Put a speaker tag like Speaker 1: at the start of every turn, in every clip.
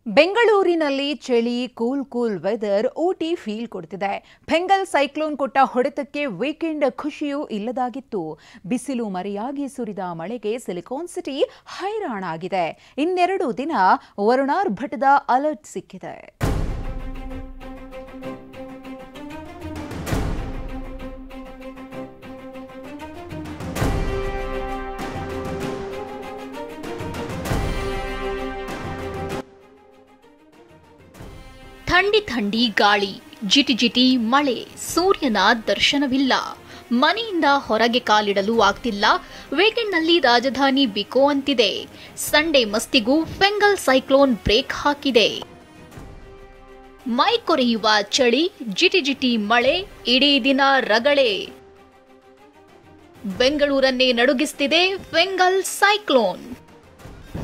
Speaker 1: ಬೆಂಗಳೂರಿನಲ್ಲಿ ಚಳಿ cool weather Ooty feel ಕೊಡ್ತಿದೆ. ಫೆಂಗಲ್ ಸೈಕ್ಲೋನ್ ಕೊಟ್ಟ ಹೊಡೆತಕ್ಕೆ ವೀಕೆಂಡ್ ಖುಷಿಯೂ ಇಲ್ಲದಾಗಿತ್ತು. ಬಿಸಿಲು ಮರೆಯಾಗಿ ಸುರಿದ ಮಳೆಗೆ ಸಿಲಿಕಾನ್ ಸಿಟಿ ಹೈರಾಣಾಗಿದೆ. ಇನ್ನೆರಡು ದಿನ ವರುಣಾರ್ಭಟದ ಅಲರ್ಟ್ ಸಿಕ್ಕಿದೆ.
Speaker 2: ಥಂಡಿ ಗಾಳಿ, ಜಿಟಿ ಮಳೆ, ಸೂರ್ಯನ ದರ್ಶನವಿಲ್ಲ. ಮನೆಯಿಂದ ಹೊರಗೆ ಕಾಲಿಡಲು ಆಗ್ತಿಲ್ಲ. ವೀಕೆಂಡ್ನಲ್ಲಿ ರಾಜಧಾನಿ ಬಿಕೋ ಅಂತಿದೆ. ಸಂಡೇ ಮಸ್ತಿಗೂ ಫೆಂಗಲ್ ಸೈಕ್ಲೋನ್ ಬ್ರೇಕ್ ಹಾಕಿದೆ. ಮೈ ಕೊರೆಯುವ ಚಳಿ, ಜಿಟಿ ಮಳೆ, ಇಡೀ ದಿನ ರಗಳೆ. ಬೆಂಗಳೂರನ್ನೇ ನಡುಗಿಸ್ತಿದೆ ಫೆಂಗಲ್ ಸೈಕ್ಲೋನ್.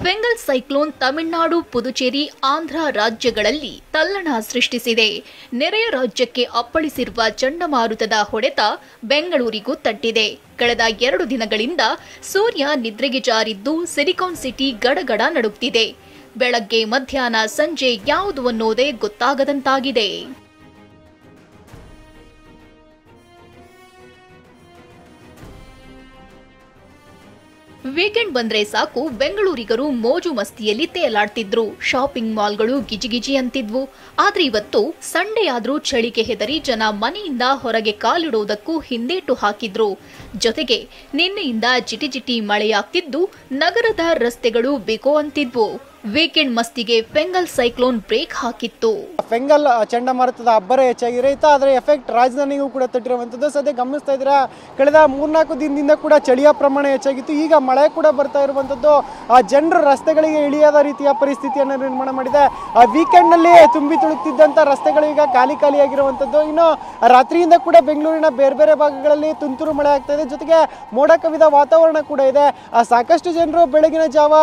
Speaker 2: ಫೆಂಗಲ್ ಸೈಕ್ಲೋನ್ ತಮಿಳುನಾಡು, ಪುದುಚೇರಿ, ಆಂಧ್ರ ರಾಜ್ಯಗಳಲ್ಲಿ ತಲ್ಲಣ ಸೃಷ್ಟಿಸಿದೆ. ನೆರೆಯ ರಾಜ್ಯಕ್ಕೆ ಅಪ್ಪಳಿಸಿರುವ ಚಂಡಮಾರುತದ ಹೊಡೆತ ಬೆಂಗಳೂರಿಗೂ ತಟ್ಟಿದೆ. ಕಳೆದ 2 ದಿನಗಳಿಂದ ಸೂರ್ಯ ನಿದ್ರೆಗೆ ಜಾರಿದ್ದು ಸಿಲಿಕಾನ್ ಸಿಟಿ ಗಡಗಡ ನಡುಗ್ತಿದೆ. ಬೆಳಗ್ಗೆ, ಮಧ್ಯಾಹ್ನ, ಸಂಜೆ ಯಾವುದು ಅನ್ನೋದೇ ಗೊತ್ತಾಗದಂತಾಗಿದೆ. ವೀಕೆಂಡ್ ಬಂದ್ರೆ ಸಾಕು ಬೆಂಗಳೂರಿಗರು ಮೋಜು ಮಸ್ತಿಯಲ್ಲಿ ತೇಲಾಡ್ತಿದ್ರು. ಶಾಪಿಂಗ್ ಮಾಲ್ಗಳು ಗಿಜಿಗಿಜಿ ಅಂತಿದ್ವು. ಆದ್ರೆ ಇವತ್ತು ಸಂಡೇ ಆದ್ರೂ ಚಳಿಗೆ ಹೆದರಿ ಜನ ಮನೆಯಿಂದ ಹೊರಗೆ ಕಾಲಿಡೋದಕ್ಕೂ ಹಿಂದೇಟು ಹಾಕಿದ್ರು. ಜೊತೆಗೆ ನಿನ್ನೆಯಿಂದ ಜಿಟಿ ಮಳೆಯಾಗ್ತಿದ್ದು ನಗರದ ರಸ್ತೆಗಳು ಬಿಕೋ ಅಂತಿದ್ವು. ವೀಕೆಂಡ್ ಮಸ್ತಿಗೆ ಫೆಂಗಲ್ ಸೈಕ್ಲೋನ್ ಬ್ರೇಕ್ ಹಾಕಿತ್ತು.
Speaker 3: ಫೆಂಗಲ್ ಚಂಡಮಾರುತದ ಅಬ್ಬರ ಹೆಚ್ಚಾಗಿರುತ್ತೆ. ಅದರ ಎಫೆಕ್ಟ್ ರಾಜಧಾನಿಗೂ ಕೂಡ ತಟ್ಟಿರುವಂಥದ್ದು. ಸದ್ಯ ಗಮನಿಸ್ತಾ ಇದ್ದೀರಾ, ಕಳೆದ 3-4 ದಿನದಿಂದ ಕೂಡ ಚಳಿಯ ಪ್ರಮಾಣ ಹೆಚ್ಚಾಗಿತ್ತು. ಈಗ ಮಳೆ ಕೂಡ ಬರ್ತಾ ಇರುವಂಥದ್ದು ಜನರು ರಸ್ತೆಗಳಿಗೆ ಇಳಿಯದ ರೀತಿಯ ಪರಿಸ್ಥಿತಿಯನ್ನು ನಿರ್ಮಾಣ ಮಾಡಿದೆ. ವೀಕೆಂಡ್ನಲ್ಲಿ ತುಂಬಿ ತುಳುಕ್ತಿದ್ದಂಥ ರಸ್ತೆಗಳು ಈಗ ಖಾಲಿಯಾಗಿರುವಂಥದ್ದು. ಇನ್ನು ರಾತ್ರಿಯಿಂದ ಕೂಡ ಬೆಂಗಳೂರಿನ ಬೇರೆ ಭಾಗಗಳಲ್ಲಿ ತುಂತುರು ಮಳೆ ಆಗ್ತಾ ಇದೆ. ಜೊತೆಗೆ ಮೋಡ ಕವಿದ ವಾತಾವರಣ ಕೂಡ ಇದೆ. ಸಾಕಷ್ಟು ಜನರು ಬೆಳಗಿನ ಜಾವ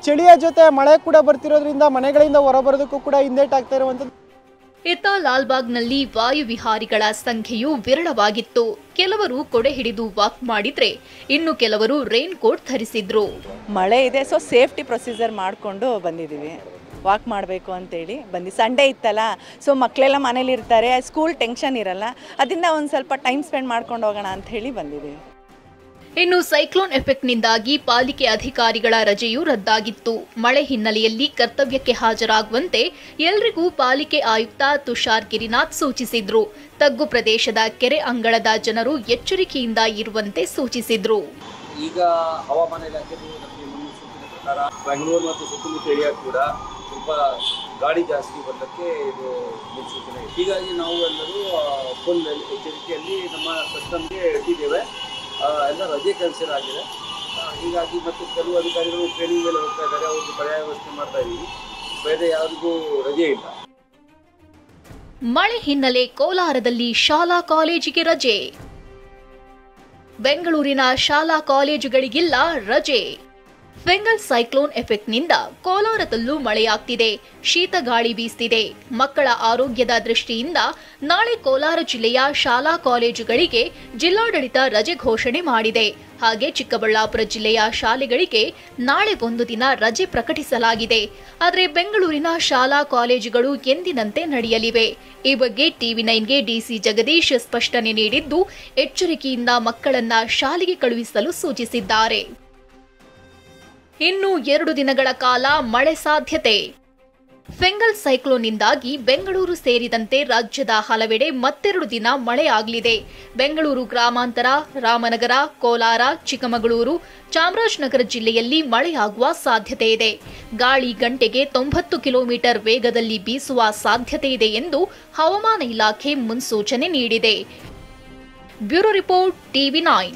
Speaker 3: ಚಳಿಯ ಜೊತೆ ಮಳೆ ಕೂಡ ಬರ್ತಿರೋದ್ರಿಂದ ಮನೆಗಳಿಂದ ಹೊರಬರೋದಕ್ಕೂ ಕೂಡ ಹಿಂದೇಟಾಗ್ತಾ ಇರುವಂಥದ್ದು.
Speaker 2: ಇತ್ತ ಲಾಲ್ಬಾಗ್ನಲ್ಲಿ ವಾಯುವಿಹಾರಿಗಳ ಸಂಖ್ಯೆಯು ವಿರಳವಾಗಿತ್ತು. ಕೆಲವರು ಕೊಡೆ ಹಿಡಿದು ವಾಕ್ ಮಾಡಿದ್ರೆ ಇನ್ನು ಕೆಲವರು ರೈನ್ ಕೋಟ್ ಧರಿಸಿದ್ರು.
Speaker 4: ಮಳೆ ಇದೆ, ಸೊ ಸೇಫ್ಟಿ ಪ್ರೊಸೀಜರ್ ಮಾಡಿಕೊಂಡು ಬಂದಿದ್ದೀವಿ. ವಾಕ್ ಮಾಡಬೇಕು ಅಂತೇಳಿ ಸಂಡೇ ಇತ್ತಲ್ಲ, ಸೊ ಮಕ್ಕಳೆಲ್ಲ ಮನೇಲಿ ಇರ್ತಾರೆ, ಸ್ಕೂಲ್ ಟೆನ್ಷನ್ ಇರಲ್ಲ, ಅದರಿಂದ ಒಂದು ಸ್ವಲ್ಪ ಟೈಮ್ ಸ್ಪೆಂಡ್ ಮಾಡ್ಕೊಂಡು ಹೋಗೋಣ ಅಂತ ಹೇಳಿ ಬಂದಿದ್ದೀವಿ.
Speaker 2: ಇನ್ನು ಸೈಕ್ಲೋನ್ ಎಫೆಕ್ಟ್ನಿಂದಾಗಿ ಪಾಲಿಕೆ ಅಧಿಕಾರಿಗಳ ರಜೆಯೂ ರದ್ದಾಗಿತ್ತು. ಮಳೆ ಹಿನ್ನೆಲೆಯಲ್ಲಿ ಕರ್ತವ್ಯಕ್ಕೆ ಹಾಜರಾಗುವಂತೆ ಎಲ್ರಿಗೂ ಪಾಲಿಕೆ ಆಯುಕ್ತ ತುಷಾರ್ ಗಿರಿನಾಥ್ ಸೂಚಿಸಿದ್ರು. ತಗ್ಗು ಪ್ರದೇಶದ ಕೆರೆ ಅಂಗಳದ ಜನರು ಎಚ್ಚರಿಕೆಯಿಂದ ಇರುವಂತೆ ಸೂಚಿಸಿದ್ರು.
Speaker 5: ಈಗ ಹವಾಮಾನ ಇಲಾಖೆ ಪ್ರಕಾರ ಬೆಂಗಳೂರು ಮತ್ತು ಸುತ್ತಮುತ್ತ ಏರಿಯಾ ಕೂಡ ಸ್ವಲ್ಪ ಗಾಳಿ ಜಾಸ್ತಿ ಬರಲಿಕ್ಕೆ ಇದು ಮುನ್ಸೂಚನೆ. ಹೀಗಾಗಿ ನಾವು ಎಲ್ಲರೂ ಫುಲ್ ಎಚ್ಚರಿಕೆಯಲ್ಲಿ ನಮ್ಮ ಸಿಸ್ಟಮ್ಗೆ ಇಟ್ಟಿದ್ದೇವೆ. ಎಲ್ಲ ರಜೆ ಕ್ಯಾನ್ಸಲ್ ಆಗಿದೆ. ಹೀಗಾಗಿ ಮತ್ತು ಕೆಲವು ಅಧಿಕಾರಿಗಳು ಟ್ರೈನಿಂಗ್ ಮೇಲೆ ಹೋಗ್ತಾ ಇದ್ದಾರೆ. ಅವ್ರಿಗೆ ಪರ್ಯಾಯ ವ್ಯವಸ್ಥೆ ಮಾಡ್ತಾ ಇದ್ದೀವಿ. ಬೇರೆ ಯಾರಿಗೂ ರಜೆ ಇಲ್ಲ.
Speaker 2: ಮಳೆ ಹಿನ್ನೆಲೆ ಕೋಲಾರದಲ್ಲಿ ಶಾಲಾ ಕಾಲೇಜಿಗೆ ರಜೆ. ಬೆಂಗಳೂರಿನ ಶಾಲಾ ಕಾಲೇಜುಗಳಿಗಿಲ್ಲ ರಜೆ. ಫೆಂಗಲ್ ಸೈಕ್ಲೋನ್ ಎಫೆಕ್ಟ್ನಿಂದ ಕೋಲಾರದಲ್ಲೂ ಮಳೆಯಾಗ್ತಿದೆ. ಶೀತ ಗಾಳಿ ಬೀಸ್ತಿದೆ. ಮಕ್ಕಳ ಆರೋಗ್ಯದ ದೃಷ್ಟಿಯಿಂದ ನಾಳೆ ಕೋಲಾರ ಜಿಲ್ಲೆಯ ಶಾಲಾ ಕಾಲೇಜುಗಳಿಗೆ ಜಿಲ್ಲಾಡಳಿತ ರಜೆ ಘೋಷಣೆ ಮಾಡಿದೆ. ಹಾಗೆ ಚಿಕ್ಕಬಳ್ಳಾಪುರ ಜಿಲ್ಲೆಯ ಶಾಲೆಗಳಿಗೆ ನಾಳೆ 1 ದಿನ ರಜೆ ಪ್ರಕಟಿಸಲಾಗಿದೆ. ಆದರೆ ಬೆಂಗಳೂರಿನ ಶಾಲಾ ಕಾಲೇಜುಗಳು ಎಂದಿನಂತೆ ನಡೆಯಲಿವೆ. ಈ ಬಗ್ಗೆ TV9ಗೆ ಡಿಸಿ ಜಗದೀಶ್ ಸ್ಪಷ್ಟನೆ ನೀಡಿದ್ದು, ಎಚ್ಚರಿಕೆಯಿಂದ ಮಕ್ಕಳನ್ನ ಶಾಲೆಗೆ ಕಳುಹಿಸಲು ಸೂಚಿಸಿದ್ದಾರೆ. ಇನ್ನು 2 ದಿನಗಳ ಕಾಲ ಮಳೆ ಸಾಧ್ಯತೆ. ಫೆಂಗಲ್ ಸೈಕ್ಲೋನ್ನಿಂದಾಗಿ ಬೆಂಗಳೂರು ಸೇರಿದಂತೆ ರಾಜ್ಯದ ಹಲವೆಡೆ ಮತ್ತೆರಡು ದಿನ ಮಳೆಯಾಗಲಿದೆ. ಬೆಂಗಳೂರು ಗ್ರಾಮಾಂತರ, ರಾಮನಗರ, ಕೋಲಾರ, ಚಿಕ್ಕಮಗಳೂರು, ಚಾಮರಾಜನಗರ ಜಿಲ್ಲೆಯಲ್ಲಿ ಮಳೆಯಾಗುವ ಸಾಧ್ಯತೆ ಇದೆ. ಗಾಳಿ ಗಂಟೆಗೆ 90 ಕಿಲೋಮೀಟರ್ ವೇಗದಲ್ಲಿ ಬೀಸುವ ಸಾಧ್ಯತೆ ಇದೆ ಎಂದು ಹವಾಮಾನ ಇಲಾಖೆ ಮುನ್ಸೂಚನೆ ನೀಡಿದೆ. Bureau report TV9.